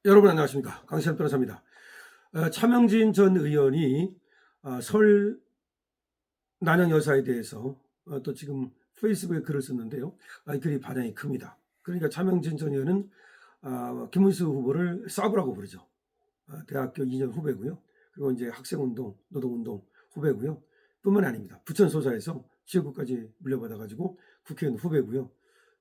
여러분 안녕하십니까, 강시현 변호사입니다. 차명진 전 의원이 설 난영 여사에 대해서 또 지금 페이스북에 글을 썼는데요. 이 글이 반향이 큽니다. 그러니까 차명진 전 의원은 김문수 후보를 싸구라고 부르죠. 대학교 2년 후배고요. 그리고 이제 학생운동, 노동운동 후배고요. 뿐만 아닙니다. 부천 소사에서 지역구까지 물려받아가지고 국회의원 후배고요.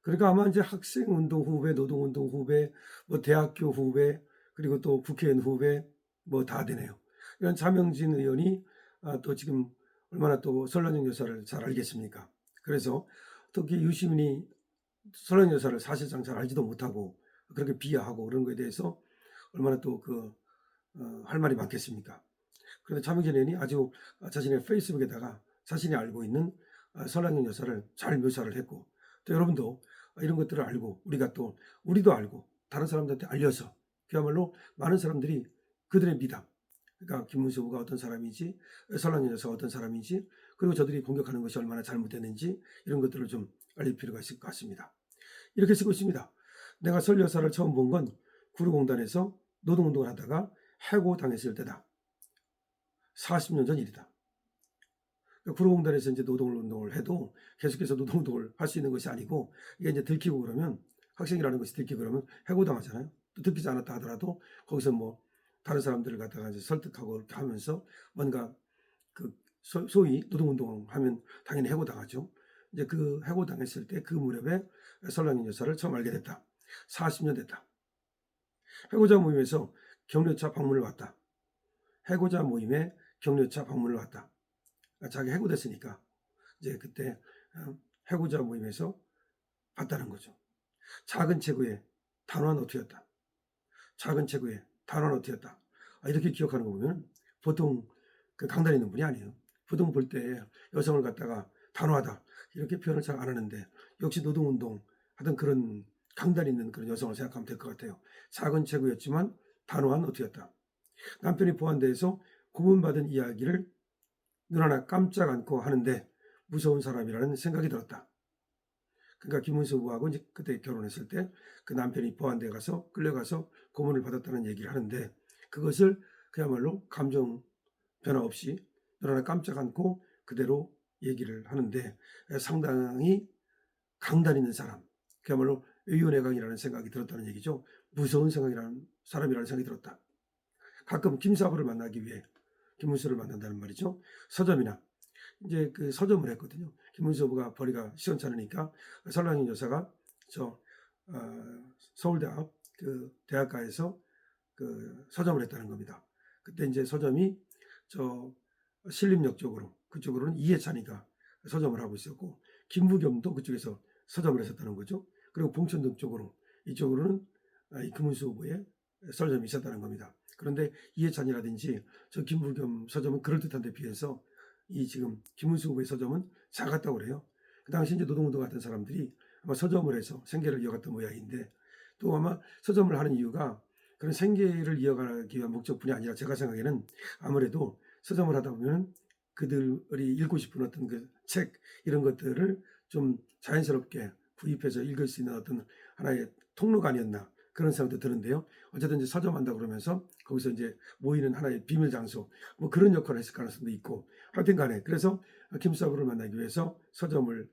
그러니까 아마 이제 학생운동 후배, 노동운동 후배, 뭐 대학교 후배, 그리고 또 국회의원 후배 뭐 다 되네요. 이런 차명진 의원이 또 지금 얼마나 또 설란영 여사를 잘 알겠습니까? 그래서 특히 유시민이 설란영 여사를 사실상 잘 알지도 못하고 그렇게 비하하고 그런 거에 대해서 얼마나 또 할 말이 많겠습니까? 그런데 차명진 의원이 아주 자신의 페이스북에다가 자신이 알고 있는 설란영 여사를 잘 묘사를 했고, 또 여러분도 이런 것들을 알고 우리도 알고 다른 사람들한테 알려서 그야말로 많은 사람들이 그들의 미담, 그러니까 김문수 후보가 어떤 사람인지, 설란영 여사가 어떤 사람인지, 그리고 저들이 공격하는 것이 얼마나 잘못됐는지 이런 것들을 좀 알릴 필요가 있을 것 같습니다. 이렇게 쓰고 있습니다. 내가 설 여사를 처음 본 건 구로공단에서 노동운동을 하다가 해고당했을 때다. 40년 전 일이다. 구로공단에서 이제 노동운동을 해도 계속해서 노동운동을 할 수 있는 것이 아니고, 이게 이제 들키고 그러면, 학생이라는 것이 들키고 그러면 해고당하잖아요. 또 들키지 않았다 하더라도 거기서 뭐 다른 사람들을 갖다가 이제 설득하고 이렇게 하면서 뭔가 그 소위 노동운동 하면 당연히 해고당하죠. 이제 그 해고당했을 때 그 무렵에 설란영 여사를 처음 알게 됐다. 40년 됐다. 해고자 모임에서 격려차 방문을 왔다. 해고자 모임에 격려차 방문을 왔다. 자기 해고됐으니까 이제 그때 해고자 모임에서 봤다는 거죠. 작은 체구의 단호한 어투였다. 작은 체구의 단호한 어투였다. 이렇게 기억하는 거 보면 보통 강단 있는 분이 아니에요. 보통 볼 때 여성을 갖다가 단호하다 이렇게 표현을 잘 안 하는데, 역시 노동운동 하던 그런 강단 있는 그런 여성을 생각하면 될 것 같아요. 작은 체구였지만 단호한 어투였다. 남편이 보안대에서 고문받은 이야기를 눈 하나 깜짝 않고 하는데 무서운 사람이라는 생각이 들었다. 그러니까 김문수 후보하고 이제 그때 결혼했을 때 그 남편이 보안대에 가서 끌려가서 고문을 받았다는 얘기를 하는데, 그것을 그야말로 감정 변화 없이 눈 하나 깜짝 않고 그대로 얘기를 하는데, 상당히 강단 있는 사람, 그야말로 의윤회강이라는 생각이 들었다는 얘기죠. 무서운 사람이라는 생각이 들었다. 가끔 김사부를 만나기 위해 김문수를 만난다는 말이죠. 서점이나 이제 그 서점을 했거든요. 김문수 후보가 벌이가 시원찮으니까 설란영 여사가 서울대학 그 대학가에서 그 서점을 했다는 겁니다. 그때 이제 서점이 신림역 쪽으로, 그쪽으로는 이해찬이가 서점을 하고 있었고, 김부겸도 그쪽에서 서점을 했었다는 거죠. 그리고 봉천동 쪽으로, 이쪽으로는 김문수 후보의 서점이 있었다는 겁니다. 그런데 이해찬이라든지 저 김부겸 서점은 그럴듯한 데 비해서 이 지금 김문수 후보의 서점은 작았다고 그래요. 그 당시 이제 노동운동 같은 사람들이 아마 서점을 해서 생계를 이어갔던 모양인데, 또 아마 서점을 하는 이유가 그런 생계를 이어가기 위한 목적뿐이 아니라, 제가 생각에는 아무래도 서점을 하다 보면 그들이 읽고 싶은 어떤 그 책 이런 것들을 좀 자연스럽게 구입해서 읽을 수 있는 어떤 하나의 통로가 아니었나 그런 생각도 드는데요. 어쨌든 이제 서점한다 그러면서 거기서 이제 모이는 하나의 비밀 장소 뭐 그런 역할을 했을 가능성도 있고, 하여튼 간에 그래서 김사부를 만나기 위해서 서점을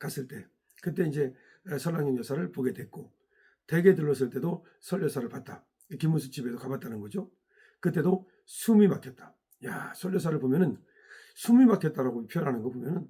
갔을 때 그때 이제 설랑영 여사를 보게 됐고, 댁에 들렀을 때도 설 여사를 봤다. 김문수 집에도 가봤다는 거죠. 그때도 숨이 막혔다. 야, 설 여사를 보면은 숨이 막혔다라고 표현하는 거 보면은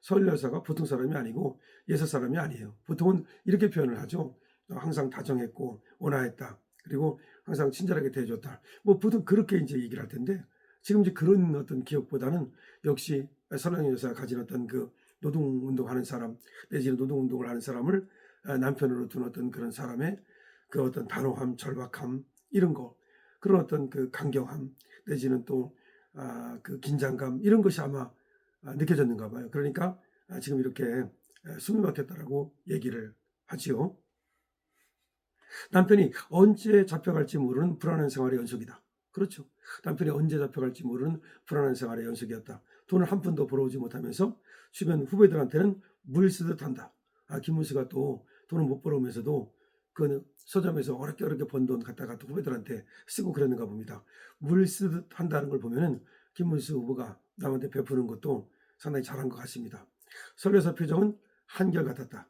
설 여사가 보통 사람이 아니고 예사 사람이 아니에요. 보통은 이렇게 표현을 하죠. 항상 다정했고 온화했다. 그리고 항상 친절하게 대해줬다. 뭐 보통 그렇게 이제 얘기를 할 텐데, 지금 이제 그런 어떤 기억보다는 역시 설랑영 여사가 가진 어떤 그 노동운동하는 사람 내지는 노동운동을 하는 사람을 남편으로 둔 어떤 그런 사람의 그 어떤 단호함, 절박함 이런 거, 그런 어떤 그 강경함 내지는 또 그 긴장감 이런 것이 아마 느껴졌는가 봐요. 그러니까 지금 이렇게 숨이 막혔다라고 얘기를 하지요. 남편이 언제 잡혀갈지 모르는 불안한 생활의 연속이다. 그렇죠. 남편이 언제 잡혀갈지 모르는 불안한 생활의 연속이었다. 돈을 한 푼도 벌어오지 못하면서 주변 후배들한테는 물 쓰듯 한다. 김문수가 또 돈을 못 벌어오면서도 그 서점에서 어렵게 번 돈 갖다가 또 후배들한테 쓰고 그랬는가 봅니다. 물 쓰듯 한다는 걸 보면은 김문수 후보가 남한테 베푸는 것도 상당히 잘한 것 같습니다. 설레사 표정은 한결같았다.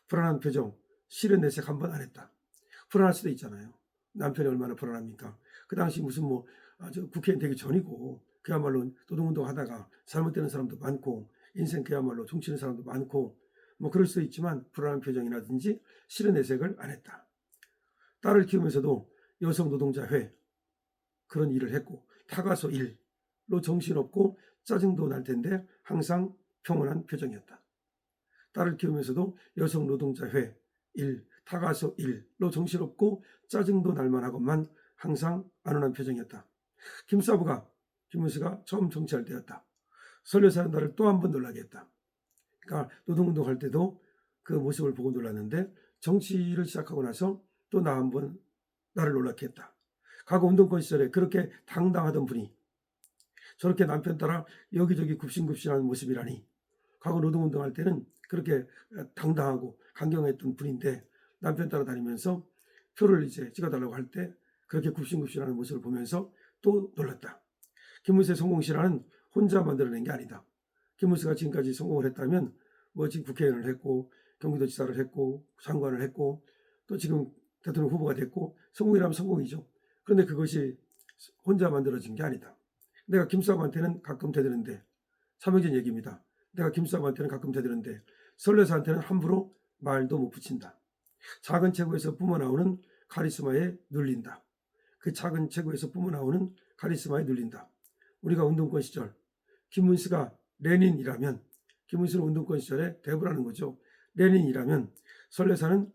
불안한 표정, 실은 내색 한 번 안 했다. 불안할 수도 있잖아요. 남편이 얼마나 불안합니까? 그 당시 무슨 국회의원 되기 전이고 그야말로 노동운동 하다가 잘못되는 사람도 많고 인생 그야말로 종치는 사람도 많고 그럴 수도 있지만 불안한 표정이라든지 실은 내색을 안 했다. 딸을 키우면서도 여성노동자회 그런 일을 했고 타가소 일로 정신없고 짜증도 날 텐데 항상 평온한 표정이었다. 딸을 키우면서도 여성노동자회 타가소 일로 정신없고 짜증도 날만하건만 항상 안온한 표정이었다. 김사부가 김문수가 처음 정치할 때였다. 설레사는 나를 또 한 번 놀라게 했다. 그러니까 노동운동할 때도 그 모습을 보고 놀랐는데 정치를 시작하고 나서 또 나 한 번 나를 놀라게 했다. 과거 운동권 시절에 그렇게 당당하던 분이 저렇게 남편 따라 여기저기 굽신굽신하는 모습이라니. 과거 노동운동할 때는 그렇게 당당하고 강경했던 분인데 남편 따라 다니면서 표를 이제 찍어달라고 할 때 그렇게 굽신굽신하는 모습을 보면서 또 놀랐다. 김문수의 성공 실화는 혼자 만들어낸 게 아니다. 김문수가 지금까지 성공을 했다면 지금 국회의원을 했고 경기도지사를 했고 장관을 했고 또 지금 대통령 후보가 됐고 성공이라면 성공이죠. 그런데 그것이 혼자 만들어진 게 아니다. 내가 김사부한테는 가끔 대드는데 차명진 얘기입니다. 내가 김사부한테는 가끔 대드는데 설레사한테는 함부로 말도 못 붙인다. 작은 체구에서 뿜어나오는 카리스마에 눌린다. 그 작은 체구에서 뿜어나오는 카리스마에 눌린다. 우리가 운동권 시절 김문수가 레닌이라면 김문수는 운동권 시절에 대부라는 거죠. 레닌이라면 설레사는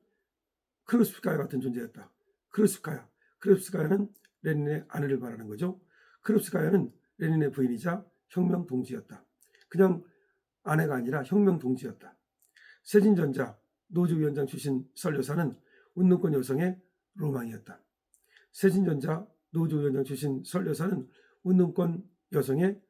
크루스카야 같은 존재였다. 크루스카야는 레닌의 아내를 말하는 거죠. 크루스카야는 레닌의 부인이자 혁명 동지였다. 그냥 아내가 아니라 혁명 동지였다. 세진전자 노조위원장 출신 설 여사는 운동권 여성의 로망이었다. 세진전자 노조위원장 출신 설 여사는 운동권 여성의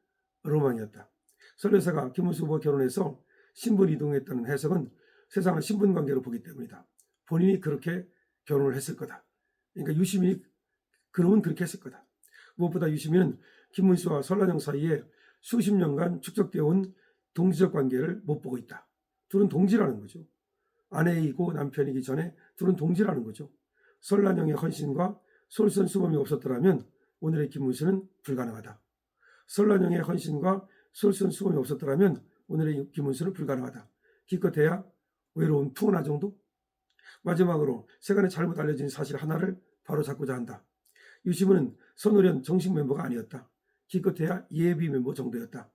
로망이었다. 설 여사가 김문수 후보와 결혼해서 신분 이동했다는 해석은 세상을 신분 관계로 보기 때문이다. 본인이 그렇게 결혼을 했을 거다. 그러니까 유시민이 그놈은 그렇게 했을 거다. 무엇보다 유시민은 김문수와 설란영 사이에 수십 년간 축적되어 온 동지적 관계를 못 보고 있다. 둘은 동지라는 거죠. 아내이고 남편이기 전에 둘은 동지라는 거죠. 설란영의 헌신과 솔선수범이 없었더라면 오늘의 김문수는 불가능하다. 설란영의 헌신과 솔선수범이 없었더라면 오늘의 김문수는 불가능하다. 기껏해야 외로운 푸은하 정도? 마지막으로 세간에 잘못 알려진 사실 하나를 바로 잡고자 한다. 유시민은 선후련 정식 멤버가 아니었다. 기껏해야 예비 멤버 정도였다.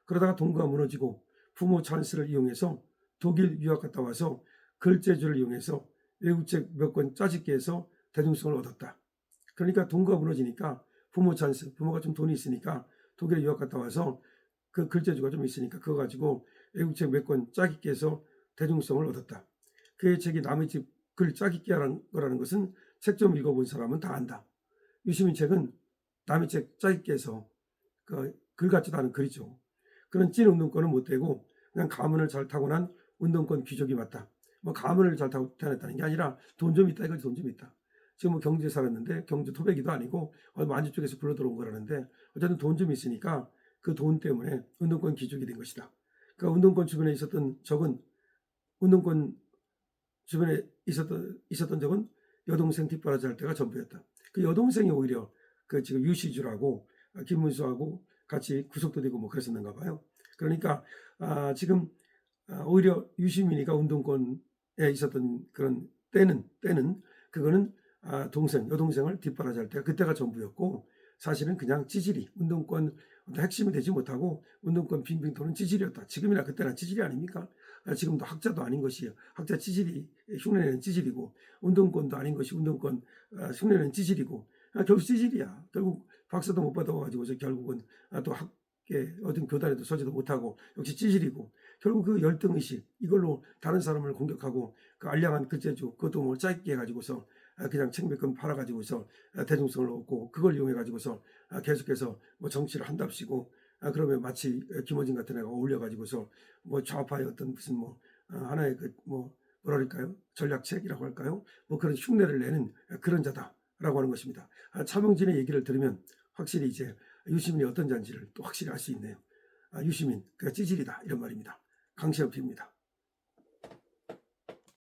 그러다가 동거가 무너지고 부모 찬스를 이용해서 독일 유학 갔다 와서 글재주를 이용해서 외국책 몇 권 짜집게 해서 대중성을 얻었다. 그러니까 동거가 무너지니까 부모 찬스, 부모가 좀 돈이 있으니까 독일에 유학 갔다 와서 그 글재주가 좀 있으니까 그거 가지고 외국책 몇 권 짜깁게 해서 대중성을 얻었다. 그의 책이 남의 집 글 짜깁게 하는 거라는 것은 책 좀 읽어본 사람은 다 안다. 유시민 책은 남의 책 짜깁게 해서 글 같지도 않은 글이죠. 그런 찐 운동권은 못 되고 그냥 가문을 잘 타고난 운동권 귀족이 맞다. 가문을 잘 타고났다는 게 아니라 돈 좀 있다 이거지. 돈 좀 있다. 지금 경주에 살았는데 경주 토백이도 아니고 만주 쪽에서 불러 들어온 거라는데 어쨌든 돈 좀 있으니까 그 돈 때문에 운동권 귀족이 된 것이다. 그러니까 운동권 주변에 있었던 적은 운동권 주변에 있었던 적은 여동생 뒷바라지 할 때가 전부였다. 그 여동생이 오히려 그 지금 유시주라고 김문수하고 같이 구속도 되고 그랬었는가 봐요. 그러니까 지금 오히려 유시민이가 운동권에 있었던 그런 때는 그거는 여동생을 뒷바라지 할 때가 그때가 전부였고 사실은 그냥 찌질이 운동권 핵심이 되지 못하고 운동권 빙빙 도는 찌질이었다. 지금이나 그때나 찌질이 아닙니까? 지금도 학자도 아닌 것이 학자 찌질이 흉내내는 찌질이고 운동권도 아닌 것이 운동권 흉내내는 찌질이고 결국 찌질이야. 결국 박사도 못 받아가지고 결국은 또 학계 어떤 교단에도 서지도 못하고 역시 찌질이고 결국 그 열등의식 이걸로 다른 사람을 공격하고 그 알량한 글재주 그것도 짧게 해가지고서 그냥 책 몇 권 팔아가지고서 대중성을 얻고 그걸 이용해가지고서 계속해서 정치를 한답시고 그러면 마치 김어준 같은 애가 어울려가지고서 좌파의 어떤 무슨 하나의 뭐랄까요? 전략책이라고 할까요? 뭐 그런 흉내를 내는 그런 자다라고 하는 것입니다. 차명진의 얘기를 들으면 확실히 이제 유시민이 어떤 자인지를 또 확실히 알 수 있네요. 유시민, 그가 찌질이다 이런 말입니다. 강시현입니다.